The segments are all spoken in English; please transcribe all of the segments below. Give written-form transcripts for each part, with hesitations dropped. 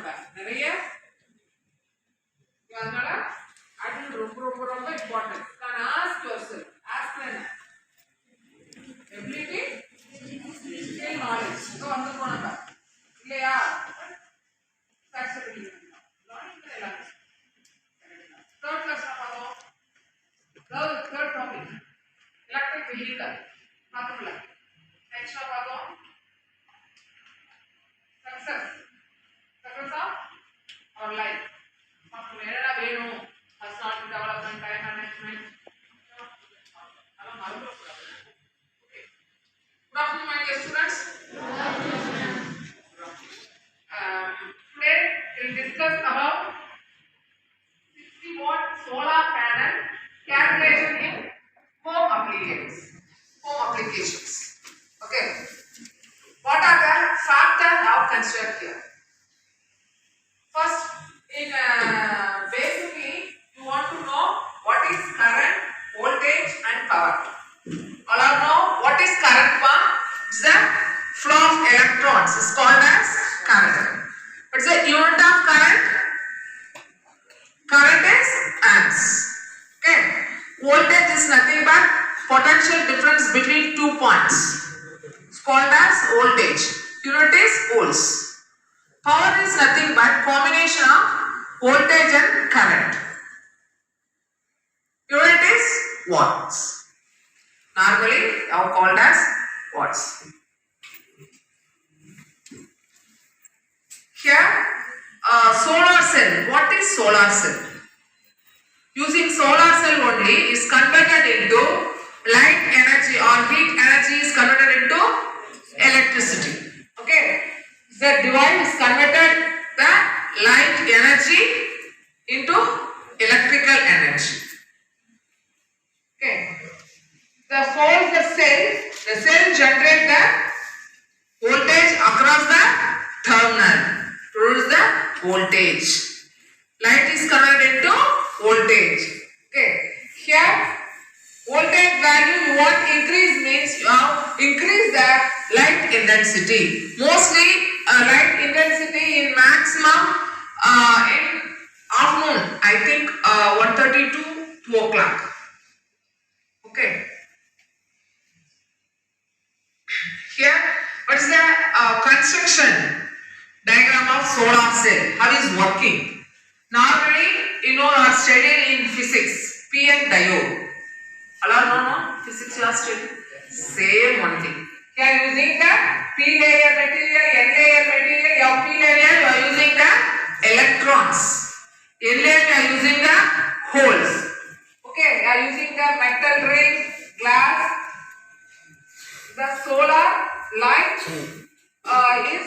நம்ம நிறைய அதனால அது ரொம்ப important. Can ask yourself, ask them ability skill knowledge இங்க வந்து போனங்க இல்லையா flexibility learning எல்லாம் third class பார்த்தோம். third topic electric vehicle பார்த்தோம்ல. next பார்த்தோம் success of our life. பார்த்தோம் என்னடா வேணும் personality development, time management அதெல்லாம் மறந்துடக்கூடாது. Okay good afternoon my dear students. Today we'll discuss about 60 watt solar panel calculation in home applications. Okay, what are the factors of considered here? First, in basically you want to know what is current, voltage and power. All are know what is current one? It's the flow of electrons is called as current. What's the unit of current? Current is amps. Okay, voltage is nothing but potential difference between 2 points. It's called as voltage. Unit is volts. Power is nothing but combination of voltage and current. Unit is watts. Normally are called as watts. Here solar cell. What is solar cell? Using solar cell only is converted into light energy or heat energy is converted into electricity. Okay, the device is converted the light energy into electrical energy. Okay, the cell generates the voltage across the terminal, produce the voltage. Light is converted into voltage. Okay, here voltage value you want increase means you have increase the light intensity. Mostly light intensity in maximum in afternoon, I think 1:30 to 2 o'clock. Okay, here what is the construction diagram of solar cell? How is working? Normally you know are studied in physics, P and diode. All are no physics you are studying same one thing. Here using the P layer material, N layer material. Your P layer you are using the electrons, N layer you are using the holes. Okay, you are using the metal ring, glass. The solar light is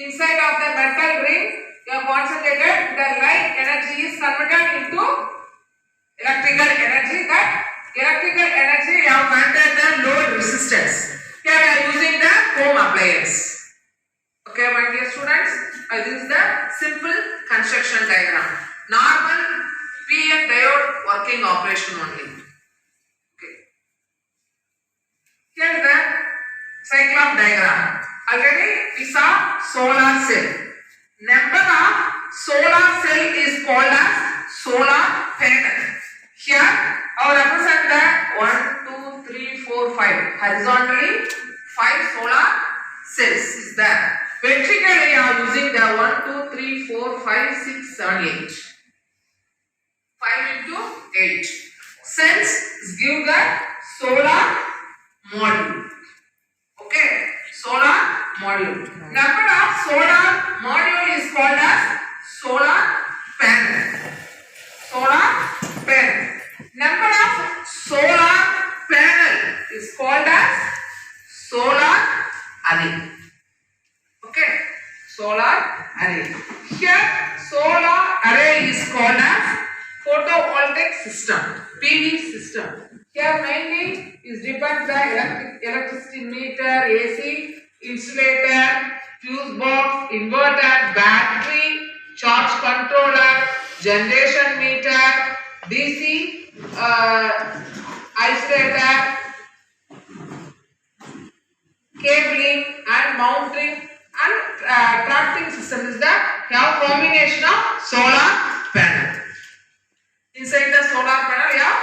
inside of the metal ring. You are concentrated. The light energy is converted into electrical energy. That electrical energy you have converted the load resistance. Here we are using the home appliance. Okay, my dear students, this is the simple construction diagram. Normal P and diode working operation only. Okay. Here is the cycle of diagram. Already we saw solar cell. Number of solar cell is called as solar panel. Here I will represent the 1, 2, 3, 4, 5. Horizontally 5 solar cells is there. Vertically I am using the 1, 2, 3, 4, 5, 6, 7, 8. 5 into 8. Cells give the solar module. Okay, solar module. Number of solar module is called as solar panel. Solar panel. Number of solar panel is called as solar array. Okay, solar array. Here solar array is called as photovoltaic system, PV system. Here mainly is depends the electricity meter, AC, insulator, fuse box, inverter, battery, charge controller, generation meter, DC isolator, cabling and mounting And tracking system is the combination of solar panel. Inside the solar panel,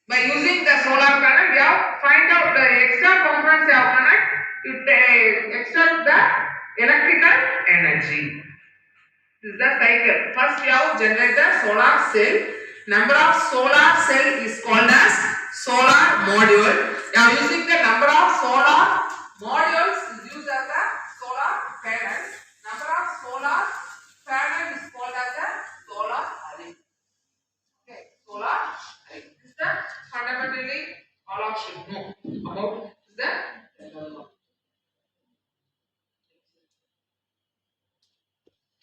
by using the solar panel, find out the extra components connect. It extends the electrical energy. This is the cycle. First, generate the solar cell. Number of solar cell is called as solar module. Using the number of solar modules is used as a solar panel. Number of solar panel is called as a solar array. Okay, solar array. This is the fundamentally all of should know about the.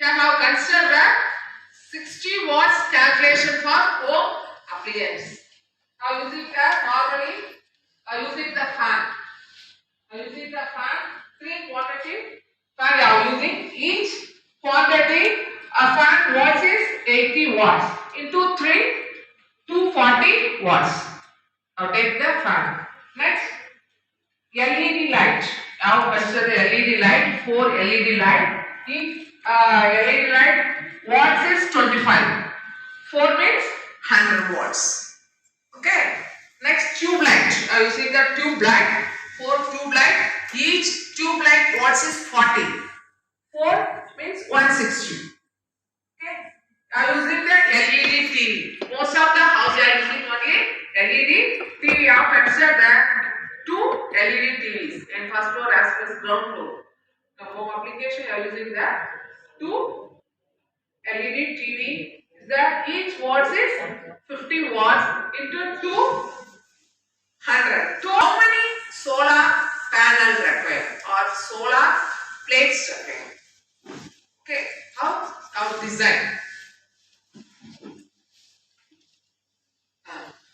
Have considered the 60 watts calculation for home appliance. Now using the normally using the fan. Using the fan, 3 quantity fan using each quantity a fan watts is 80 watts into 3 240 watts. Now take the fan. Next LED light. Now consider the LED light, 4 LED light. Each LED light watts is 25. 4 means 100 watts. Okay. Next tube light. You see the tube light. 4 tube light. Each tube light watts is 40. 4 means 160. Okay. Using the LED TV. Most of the houses are using only LED TV. You have considered that 2 LED TVs in first floor as well as ground floor. The home application you are using the 2 LED TV. That each watts is 50 watts into 200. So how many solar panel required or solar plates required? Okay, how design?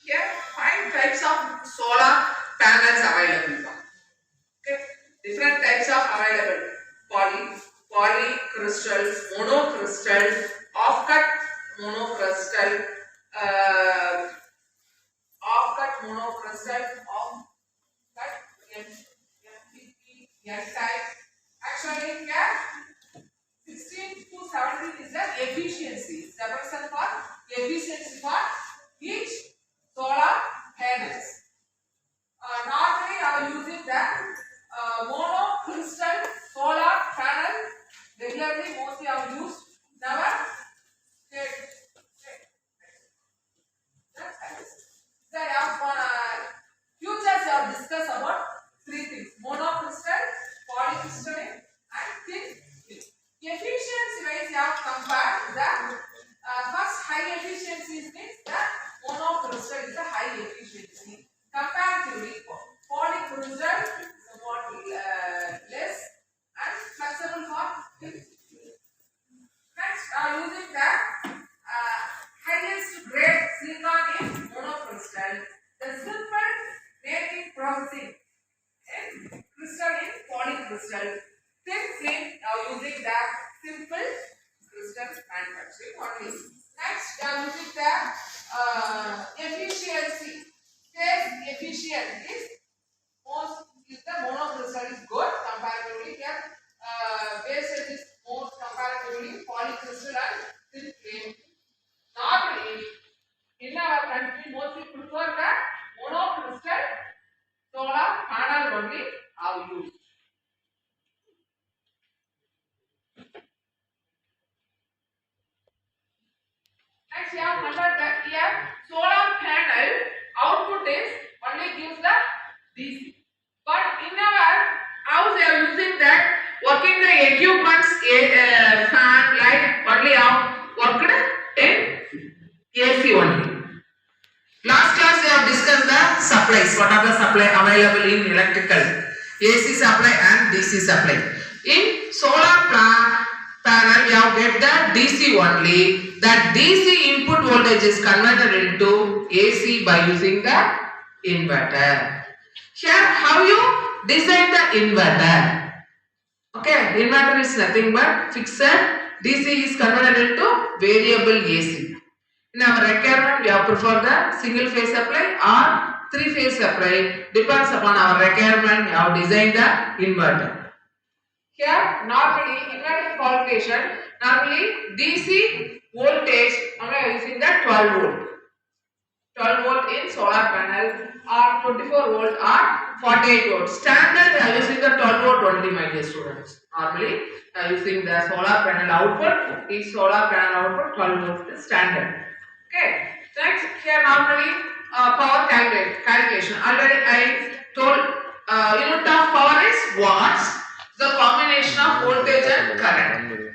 Here 5 types of solar panels available. Okay, different types of available. Polycrystal, monocrystal, off-cut monocrystal, off-cut monocrystal, off-cut MPP, N-type. Actually, here 16 to 17 is the efficiency. Separation for efficiency for each solar panels. Normally, I am using the monocrystal solar panel. Regularly, mostly I have used. Never futures we have discussed about 3 things: monocrystal, polycrystalline, and thin film. Efficiency wise, we have compared the first high efficiency means the monocrystal is the high efficiency. Comparatively, polycrystal is somewhat less and flexible for thin film. Next, using the highest grade silicon in monocrystal. The simple making processing in crystal in polycrystal. Thin film using the simple crystal manufacturing only. Next, using the efficiency. Phase efficient is the monocrystal is good comparatively. Here, wastage is more comparatively polycrystal and thin film. Normally, in our country, mostly prefer the monocrystal solar panel only are used. Next, we have under that here solar panel output is only gives the DC. But in our house, we are using that working the equipments, fan, light only have worked in AC only. Last class we have discussed the supplies. What are the supply available in electrical? AC supply and DC supply. In solar panel, we have get the DC only. That DC input voltage is converted into AC by using the inverter. Here, how you design the inverter? Okay, inverter is nothing but fixed. DC is converted into variable AC. In our requirement, we have prefer the single phase supply or 3 phase supply. Depends upon our requirement, we have designed the inverter. Here normally inverter calculation, normally DC voltage I am using the 12 volt. 12 volt in solar panel or 24 volt or 48 volt. Standard we are using the 12 volt only, my dear students. Normally we are using the solar panel output. Each solar panel output 12 volt is standard. Okay. Next here normally power calculation. Already I told unit of power is watts. The combination of voltage and current.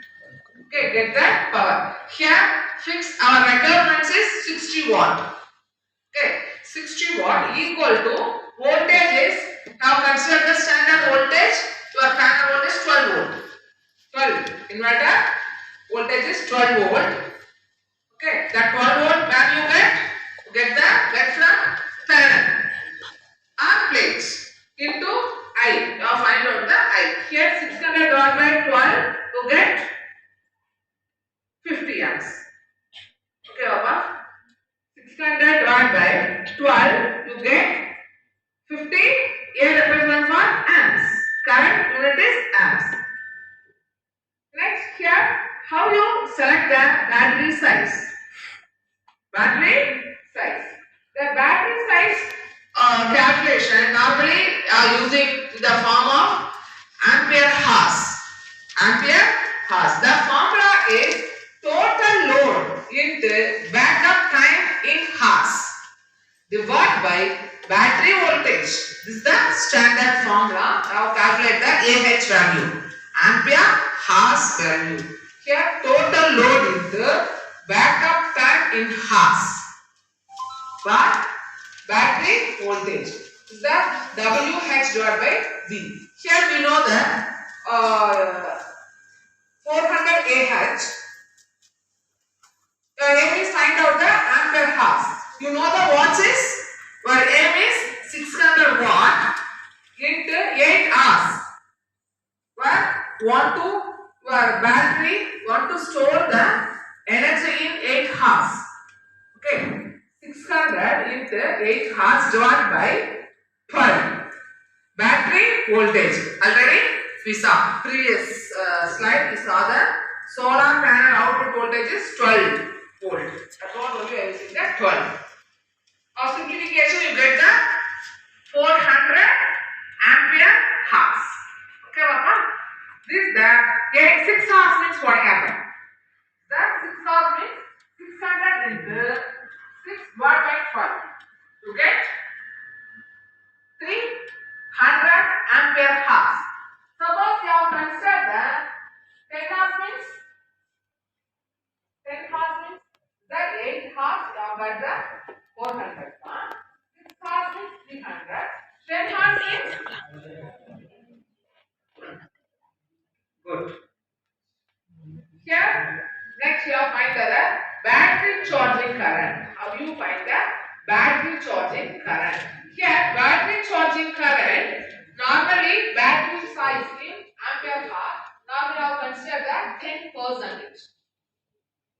Okay, get that power. Here fix our requirements is 60 watt. Okay, 60 watt equal to voltage is, now consider the standard voltage, your panel voltage 12 volt. 12 inverter voltage is 12 volt. Okay, that 12 volt when you get from panel and plates into I. Now find out the I. Here 600 divided by 12 you get 50 amps. Okay, Papa. 600 divided by 12 you get 50. A represents what? Amps. Current unit is amps. Next here, how you select the battery size? Battery size. The battery size calculation normally using the form of ampere hours. Ampere hours. The formula is total load into backup time in hours divided by battery voltage. This is the standard formula. Now calculate the AH value. Ampere hours value. Here total load into backup time in hours. But battery voltage is the WH divided by V. Here we know that 400 AH. Your aim is find out the ampere hours. You know the watts is, your aim is 600 watt into 8 hours. Where your battery want to store the energy in 8 hours. Okay. 600 into 8 hours divided by 12. Battery voltage. Already we saw previous slide. We saw the solar panel output voltage is 12 volt. That's what only I using the 12. Of simplification, you get the 400 ampere hours. Okay, Papa. This is the 6 hours means what happened? The 6 hours means 600 into 6 divided by 12. You get 300 ampere hours. Suppose you have considered the 10 hours means 10 hours means the 8 hours you have got the 400. 6 hours means 300. 10 hours means good. Here next you have find the battery charging current. How you find the battery charging current? Here battery charging current, normally battery size in ampere hour, now we have considered that 10%.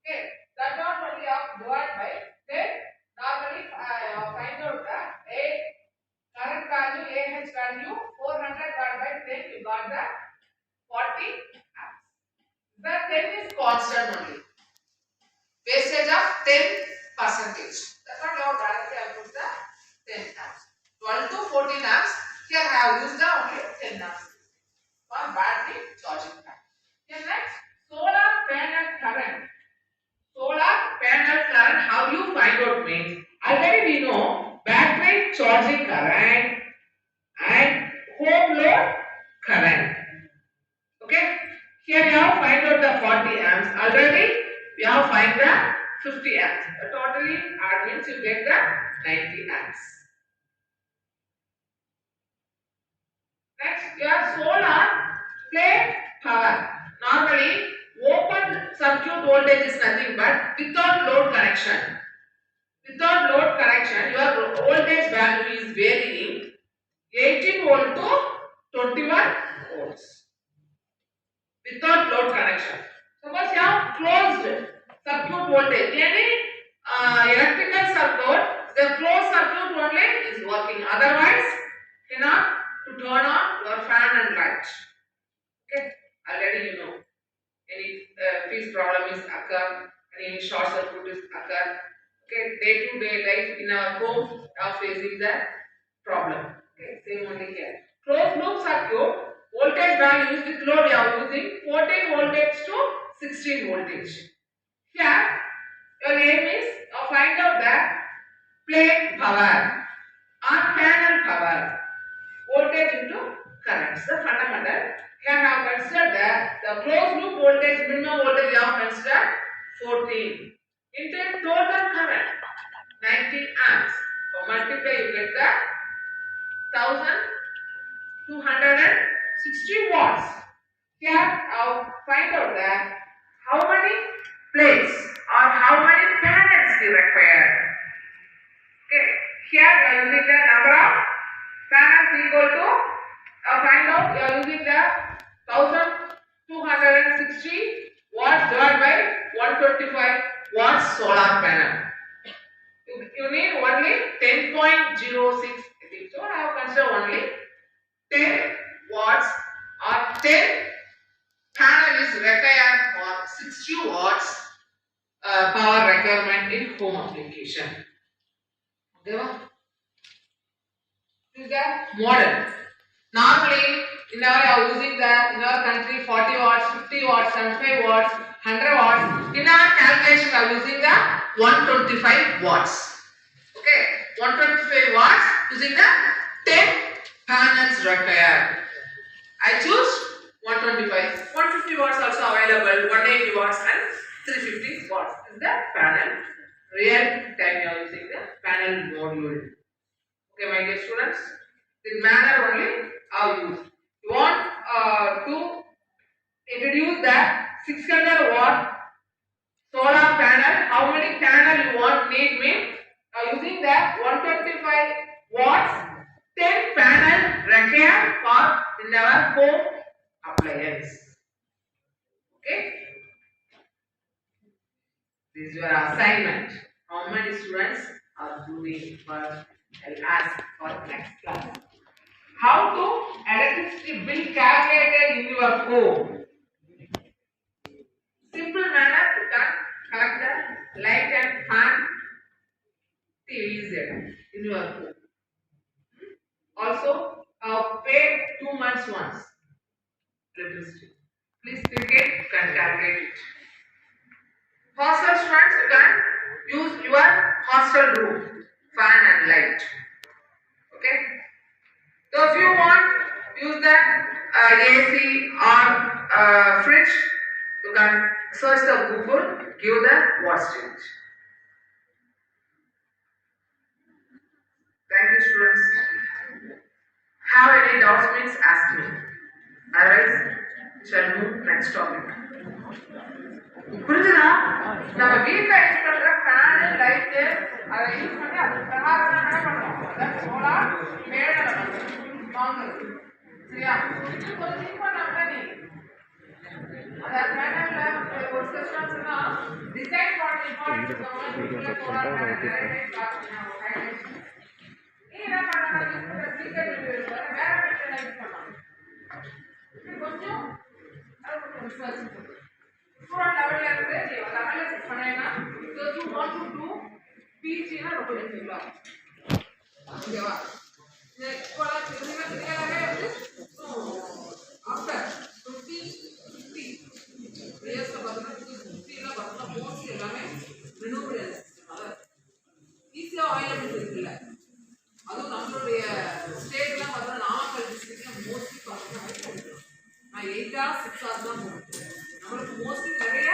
Okay, that not only have divided by 10. Normally find out the current value, AH value 400 divided by 10, you got the 40 amps. The 10 is constant only. Wastage of 10%. That's what you have directly I put the 10 amps. 12 to 14 amps. Here I have used the only 10 amps for battery charging time. Here next, solar panel current. Solar panel current, how you find out means, already we know battery charging current and home load current. Okay, here we have find out the 40 amps. Already we have find the 50 amps. Totally add means you get the 90 amps. Next, your solar plate power. Normally, open circuit voltage is nothing but without load connection. Without load connection, your voltage value is varying 18 volt to 21 volts. Without load connection. Suppose you have closed circuit voltage. Any electrical circuit, the closed circuit only is working. Otherwise, cannot to turn on your fan and light. Okay. these problem is occur, and any short circuit is occur. Okay, day to day life in our home are facing the problem. Okay, same only here. Closed loop circuit, voltage value with load we are using 14 voltage to 16 voltage. Here, your aim is to find out the plate power or panel power, voltage into currents, the fundamental. Here I have considered the closed loop voltage, minimum voltage we have considered 14 into total current 90 amps. So multiply, you get the 1260 watts. Here I'll find out that how many plates or how many panels we require. Okay, here we are using the number of panels equal to find out we are using the 1260 watts divided by 125 watts solar panel. You need only 10.06. So I have considered only 10 watts or 10 panel is required for 60 watts power requirement in home application. Okay, this is the model. Normally in our using the in our country 40 watts, 50 watts, 75 watts, 100 watts. In our calculation we are using the 125 watts. Okay, 125 watts using the 10 panels required. I choose 125. 150 watts also available. 180 watts and 350 watts is the panel. Real time you are using the panel module. Okay, my dear students, this manner only I use. You want to introduce the 600 watt solar panel. How many panel you want need me? Using the 125 watts 10 panel required for in our home appliance. Okay, this is your assignment. How many students are doing? First I'll ask for next class. How to electricity bill calculated in your home? Simple manner you can collect the light and fan TV in your home. Also, pay 2 months once electricity. Please click it, you can calculate it. Hostel students, you can use your hostel room fan and light. Okay. So if you want use the AC or fridge, you can search the Google, give the wattage. Thank you, students. Have any doubts, means ask me. Otherwise, we shall move next topic. புரிஞ்சுதா? நம்ம வீட்ல use பண்ற fan light அதை use பண்ணி அது பிரகாரம் என்ன பண்ணுவோம்? அத சோலார் பேனல் வாங்குறது. சரியா? இது கொஞ்சம் பண்ணாம நீ அத பேனல்ல ஒரு செக்ஷன்ஸ்னா டிசைன் பண்ணி சோலார் பேனல் என்ன பண்ணாங்க? ஸ்பீக்கர் வேற மெட்டீரியல் யூஸ் பண்ணாங்க. கொஞ்சம் ரிசர்ச் ஸ்டூடெண்ட் லெவல்ல இருந்து லெவல்ல செட் பண்ணேன்னா so you want to do PG னா ரொம்ப டிஃபிகல்ட்டா ஓகேவா இப்போ இதுலவே வந்து ஆஃப்டர் 50 இயர்ஸ் பார்த்தா 50 ல பார்த்தா மோஸ்ட் எல்லாமே ரினியூவபிள் எனர்ஜி ஈஸியா அவைலபிள் இருக்குல்ல. அதுவும் நம்மளுடைய ஸ்டேட்ல பார்த்தா நாமக்கல் டிஸ்ட்ரிக்ட்ல மோஸ்ட்லி பார்த்தா நான் 8 hours 6 hours தான் போகிறேன். நம்மளுக்கு மோஸ்ட்லி நிறைய